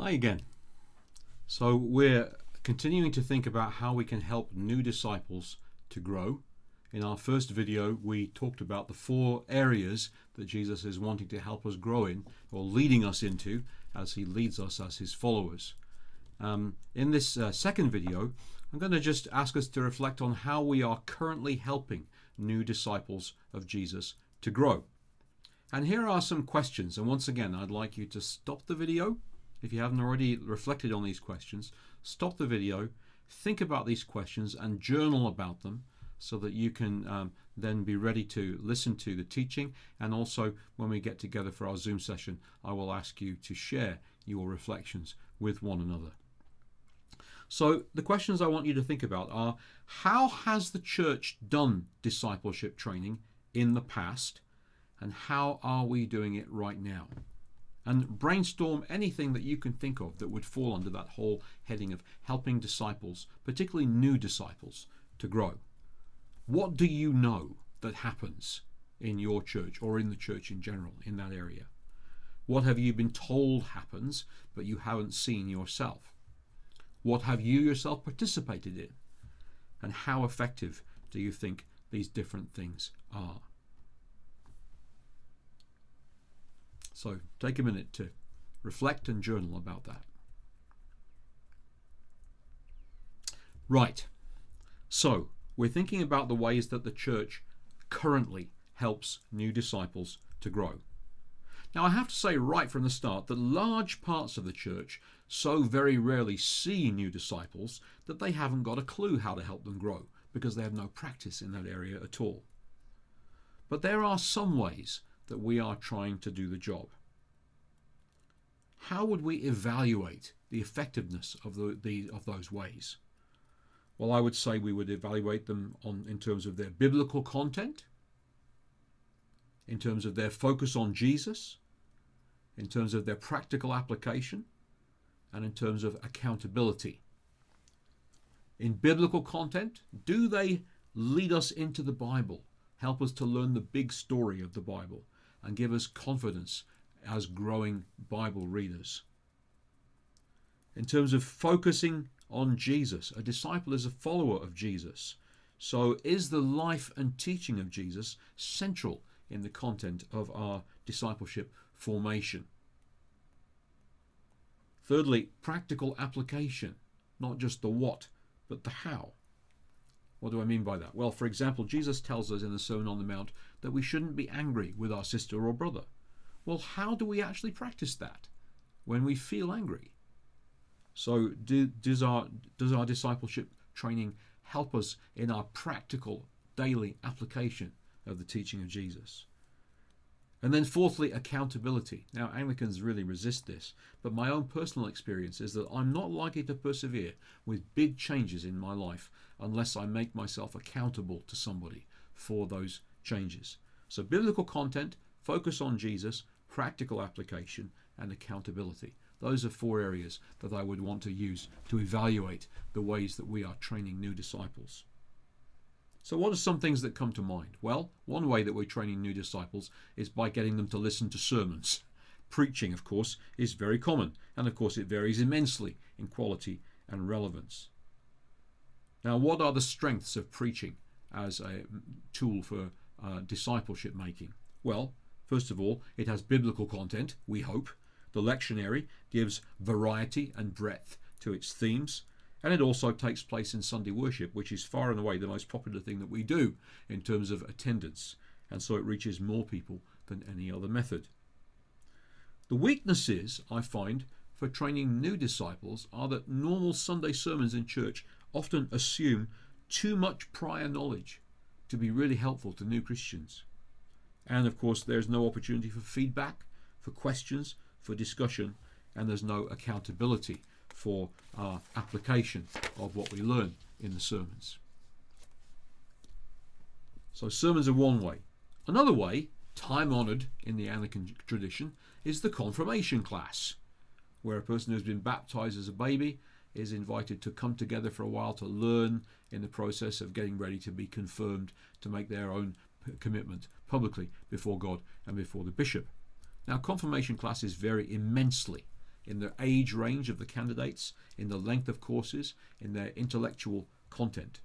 Hi again. So we're continuing to think about how we can help new disciples to grow. In our first video, we talked about the 4 areas that Jesus is wanting to help us grow in, or leading us into, as he leads us as his followers. In this second video, I'm going to just ask us to reflect on how we are currently helping new disciples of Jesus to grow. And here are some questions. And once again, I'd like you to stop the video. If you haven't already reflected on these questions, stop the video, think about these questions and journal about them so that you can then be ready to listen to the teaching. And also, when we get together for our Zoom session, I will ask you to share your reflections with one another. So the questions I want you to think about are: how has the church done discipleship training in the past, and how are we doing it right now? And brainstorm anything that you can think of that would fall under that whole heading of helping disciples, particularly new disciples, to grow. What do you know that happens in your church or in the church in general in that area? What have you been told happens but you haven't seen yourself? What have you yourself participated in? And how effective do you think these different things are? So take a minute to reflect and journal about that. Right. So we're thinking about the ways that the church currently helps new disciples to grow. Now, I have to say right from the start that large parts of the church so very rarely see new disciples that they haven't got a clue how to help them grow because they have no practice in that area at all. But there are some ways that we are trying to do the job. How would we evaluate the effectiveness of those ways? Well, I would say we would evaluate them in terms of their biblical content, in terms of their focus on Jesus, in terms of their practical application, and in terms of accountability. In biblical content, do they lead us into the Bible, help us to learn the big story of the Bible, and give us confidence as growing Bible readers? In terms of focusing on Jesus, a disciple is a follower of Jesus. So is the life and teaching of Jesus central in the content of our discipleship formation? Thirdly, practical application, not just the what, but the how. What do I mean by that? Well, for example, Jesus tells us in the Sermon on the Mount that we shouldn't be angry with our sister or brother. Well, how do we actually practice that when we feel angry? So does our discipleship training help us in our practical daily application of the teaching of Jesus? And then fourthly, accountability. Now, Anglicans really resist this, but my own personal experience is that I'm not likely to persevere with big changes in my life unless I make myself accountable to somebody for those changes. So biblical content, focus on Jesus, practical application, and accountability. Those are 4 areas that I would want to use to evaluate the ways that we are training new disciples. So what are some things that come to mind? Well, one way that we're training new disciples is by getting them to listen to sermons. Preaching, of course, is very common, and of course it varies immensely in quality and relevance. Now, what are the strengths of preaching as a tool for discipleship making? Well, first of all, it has biblical content, we hope. The lectionary gives variety and breadth to its themes. And it also takes place in Sunday worship, which is far and away the most popular thing that we do in terms of attendance. And so it reaches more people than any other method. The weaknesses, I find, for training new disciples are that normal Sunday sermons in church often assume too much prior knowledge to be really helpful to new Christians. And of course, there's no opportunity for feedback, for questions, for discussion, and there's no accountability for our application of what we learn in the sermons. So sermons are one way. Another way, time-honoured in the Anglican tradition, is the confirmation class, where a person who's been baptised as a baby is invited to come together for a while to learn in the process of getting ready to be confirmed, to make their own commitment publicly before God and before the bishop. Now, confirmation classes vary immensely in the age range of the candidates, in the length of courses, in their intellectual content.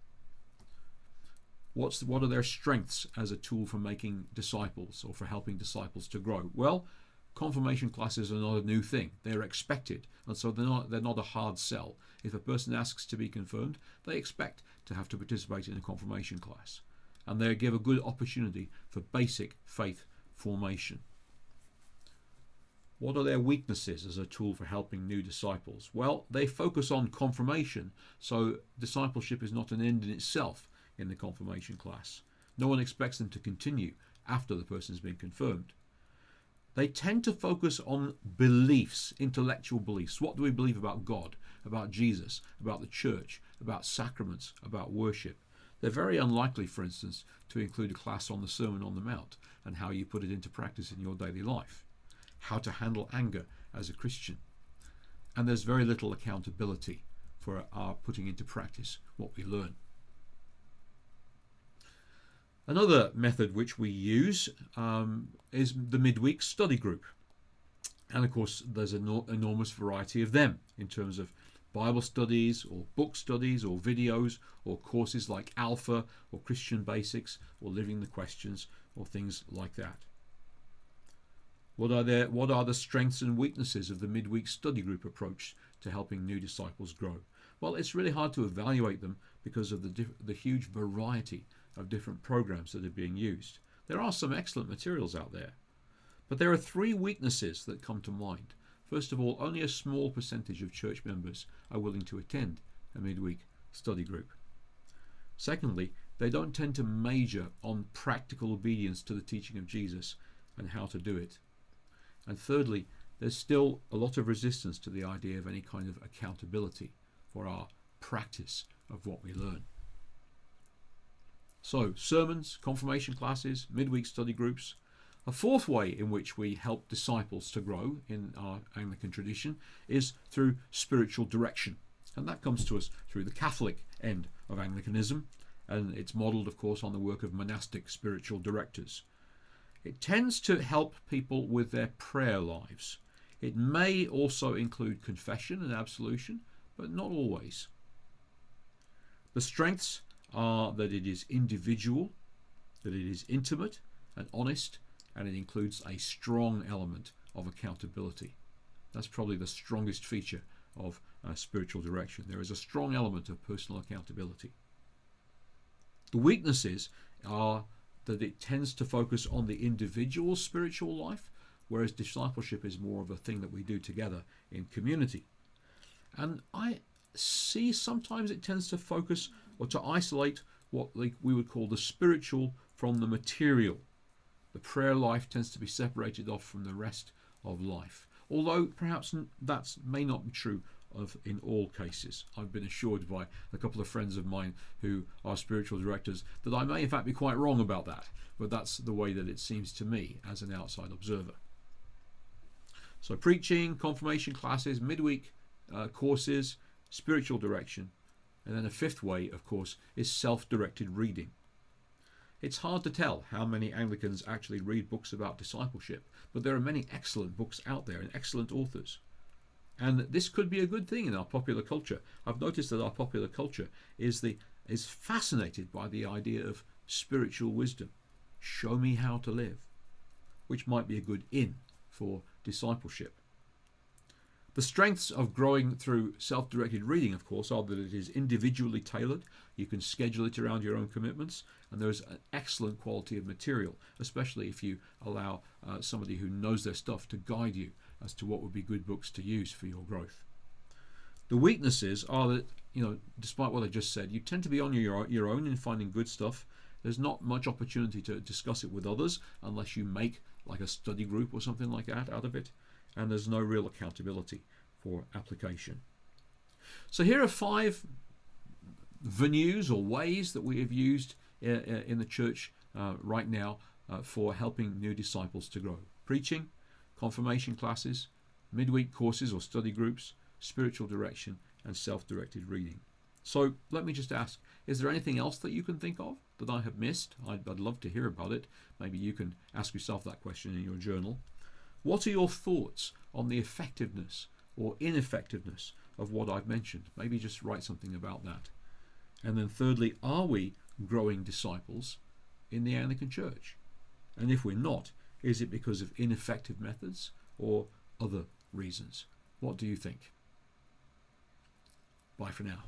What are their strengths as a tool for making disciples or for helping disciples to grow? Well, confirmation classes are not a new thing. They're expected, and so they're not a hard sell. If a person asks to be confirmed, they expect to have to participate in a confirmation class, and they give a good opportunity for basic faith formation. What are their weaknesses as a tool for helping new disciples? Well, they focus on confirmation, so discipleship is not an end in itself in the confirmation class. No one expects them to continue after the person has been confirmed. They tend to focus on beliefs, intellectual beliefs. What do we believe about God, about Jesus, about the church, about sacraments, about worship? They're very unlikely, for instance, to include a class on the Sermon on the Mount and how you put it into practice in your daily life, how to handle anger as a Christian. And there's very little accountability for our putting into practice what we learn. Another method which we use is the midweek study group. And of course, there's an enormous variety of them in terms of Bible studies or book studies or videos or courses like Alpha or Christian Basics or Living the Questions or things like that. What are the strengths and weaknesses of the midweek study group approach to helping new disciples grow? Well, it's really hard to evaluate them because of the huge variety of different programs that are being used. There are some excellent materials out there, but there are three weaknesses that come to mind. First of all, only a small percentage of church members are willing to attend a midweek study group. Secondly, they don't tend to major on practical obedience to the teaching of Jesus and how to do it. And thirdly, there's still a lot of resistance to the idea of any kind of accountability for our practice of what we learn. So, sermons, confirmation classes, midweek study groups. A fourth way in which we help disciples to grow in our Anglican tradition is through spiritual direction. And that comes to us through the Catholic end of Anglicanism, and it's modelled, of course, on the work of monastic spiritual directors. It tends to help people with their prayer lives. It may also include confession and absolution, but not always. The strengths are that it is individual, that it is intimate and honest, and it includes a strong element of accountability. That's probably the strongest feature of spiritual direction. There is a strong element of personal accountability. The weaknesses are that it tends to focus on the individual spiritual life, whereas discipleship is more of a thing that we do together in community. And I see sometimes it tends to focus or to isolate what we would call the spiritual from the material. The prayer life tends to be separated off from the rest of life, although perhaps that may not be true in all cases. I've been assured by a couple of friends of mine who are spiritual directors that I may in fact be quite wrong about that, but that's the way that it seems to me as an outside observer. So preaching, confirmation classes, midweek courses, spiritual direction, and then a fifth way, of course, is self-directed reading. It's hard to tell how many Anglicans actually read books about discipleship, but there are many excellent books out there and excellent authors. And this could be a good thing in our popular culture. I've noticed that our popular culture is fascinated by the idea of spiritual wisdom. Show me how to live, which might be a good in for discipleship. The strengths of growing through self-directed reading, of course, are that it is individually tailored. You can schedule it around your own commitments, and there's an excellent quality of material, especially if you allow somebody who knows their stuff to guide you as to what would be good books to use for your growth. The weaknesses are that, despite what I just said, you tend to be on your own in finding good stuff. There's not much opportunity to discuss it with others unless you make like a study group or something like that out of it, and there's no real accountability for application. So here are 5 venues or ways that we have used in the church right now for helping new disciples to grow. Preaching, confirmation classes, midweek courses or study groups, spiritual direction, and self-directed reading. So let me just ask, is there anything else that you can think of that I have missed? I'd love to hear about it. Maybe you can ask yourself that question in your journal. What are your thoughts on the effectiveness or ineffectiveness of what I've mentioned? Maybe just write something about that. And then thirdly, are we growing disciples in the Anglican Church? And if we're not, is it because of ineffective methods or other reasons? What do you think? Bye for now.